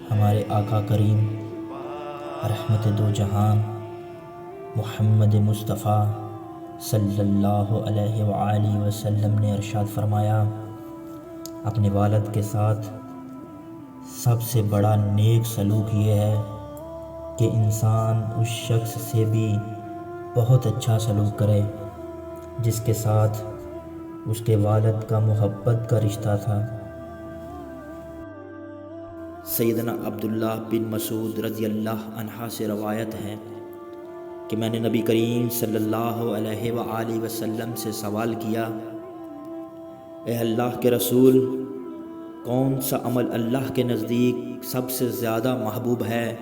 ہمارے آقا کریم رحمت دو جہان محمد مصطفیٰ صلی اللہ علیہ وآلہ وسلم نے ارشاد فرمایا، اپنے والد کے ساتھ سب سے بڑا نیک سلوک یہ ہے کہ انسان اس شخص سے بھی بہت اچھا سلوک کرے جس کے ساتھ اس کے والد کا محبت کا رشتہ تھا۔ سیدنا عبداللہ بن مسعود رضی اللہ عنہ سے روایت ہے کہ میں نے نبی کریم صلی اللہ علیہ وآلہ وسلم سے سوال کیا، اے اللہ کے رسول، کون سا عمل اللہ کے نزدیک سب سے زیادہ محبوب ہے؟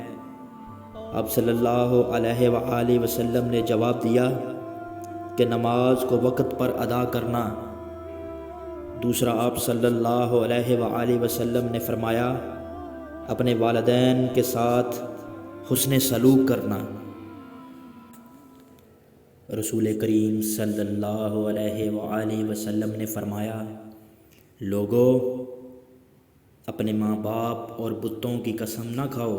آپ صلی اللہ علیہ وآلہ وسلم نے جواب دیا کہ نماز کو وقت پر ادا کرنا۔ دوسرا آپ صلی اللہ علیہ وآلہ وسلم نے فرمایا، اپنے والدین کے ساتھ حسن سلوک کرنا۔ رسول کریم صلی اللہ علیہ وآلہ وسلم نے فرمایا، لوگو، اپنے ماں باپ اور بتوں کی قسم نہ کھاؤ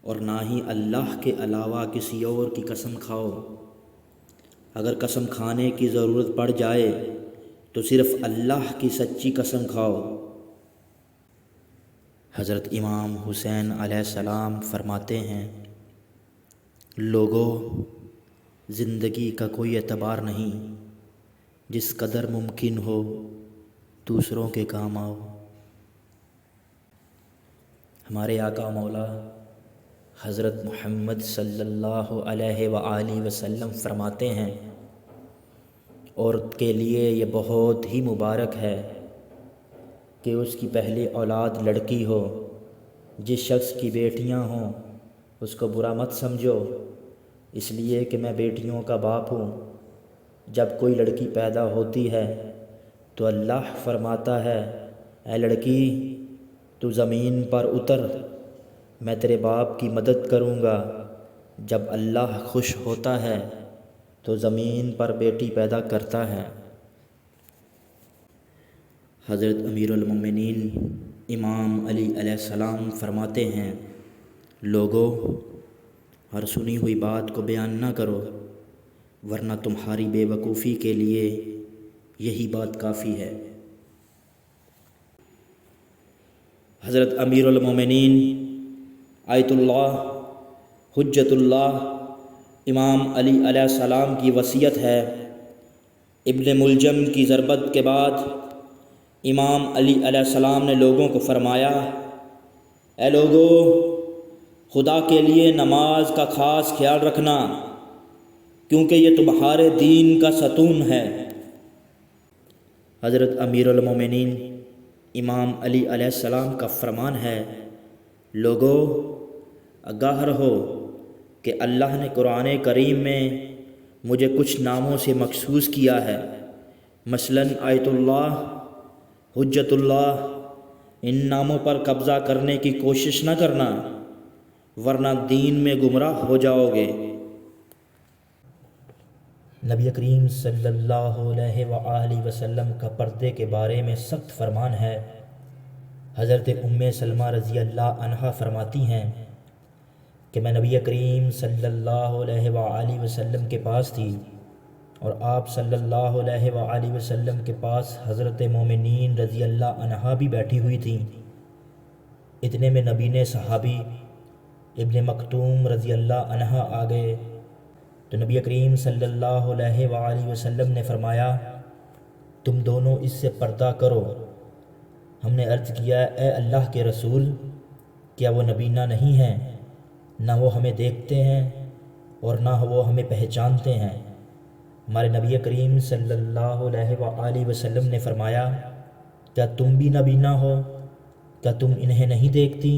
اور نہ ہی اللہ کے علاوہ کسی اور کی قسم کھاؤ۔ اگر قسم کھانے کی ضرورت پڑ جائے تو صرف اللہ کی سچی قسم کھاؤ۔ حضرت امام حسین علیہ السلام فرماتے ہیں، لوگو، زندگی کا کوئی اعتبار نہیں، جس قدر ممکن ہو دوسروں کے کام آؤ۔ ہمارے آقا مولا حضرت محمد صلی اللہ علیہ وآلہ وسلم فرماتے ہیں، عورت کے لیے یہ بہت ہی مبارک ہے کہ اس کی پہلی اولاد لڑکی ہو۔ جس شخص کی بیٹیاں ہوں اس کو برا مت سمجھو، اس لیے کہ میں بیٹیوں کا باپ ہوں۔ جب کوئی لڑکی پیدا ہوتی ہے تو اللہ فرماتا ہے، اے لڑکی، تو زمین پر اتر، میں تیرے باپ کی مدد کروں گا۔ جب اللہ خوش ہوتا ہے تو زمین پر بیٹی پیدا کرتا ہے۔ حضرت امیر المومنین امام علی علیہ السلام فرماتے ہیں، لوگو، ہر سنی ہوئی بات کو بیان نہ کرو، ورنہ تمہاری بے وقوفی کے لیے یہی بات کافی ہے۔ حضرت امیر المومنین آیت اللہ حجت اللہ امام علی علیہ السلام کی وصیت ہے۔ ابن ملجم کی ضربت کے بعد امام علی علیہ السلام نے لوگوں کو فرمایا، اے لوگو، خدا کے لیے نماز کا خاص خیال رکھنا، کیونکہ یہ تمہارے دین کا ستون ہے۔ حضرت امیر المومنین امام علی علیہ السلام کا فرمان ہے، لوگو، آگاہ رہو کہ اللہ نے قرآن کریم میں مجھے کچھ ناموں سے مخصوص کیا ہے، مثلاً آیت اللہ، حجت اللہ۔ ان ناموں پر قبضہ کرنے کی کوشش نہ کرنا، ورنہ دین میں گمراہ ہو جاؤ گے۔ نبی کریم صلی اللہ علیہ وآلہ وسلم کا پردے کے بارے میں سخت فرمان ہے۔ حضرت ام سلمہ رضی اللہ عنہا فرماتی ہیں کہ میں نبی کریم صلی اللہ علیہ وآلہ وسلم کے پاس تھی اور آپ صلی اللہ علیہ وآلہ وسلم کے پاس حضرت مومنین رضی اللہ عنہا بھی بیٹھی ہوئی تھیں۔ اتنے میں نبی نے صحابی ابن مکتوم رضی اللہ عنہ آ گئے تو نبی کریم صلی اللہ علیہ وآلہ وسلم نے فرمایا، تم دونوں اس سے پردہ کرو۔ ہم نے عرض کیا، اے اللہ کے رسول، کیا وہ نبینہ نہیں ہیں؟ نہ وہ ہمیں دیکھتے ہیں اور نہ وہ ہمیں پہچانتے ہیں۔ ہمارے نبی کریم صلی اللہ علیہ وآلہ وسلم نے فرمایا، کیا تم بھی نبینہ ہو؟ کیا تم انہیں نہیں دیکھتی؟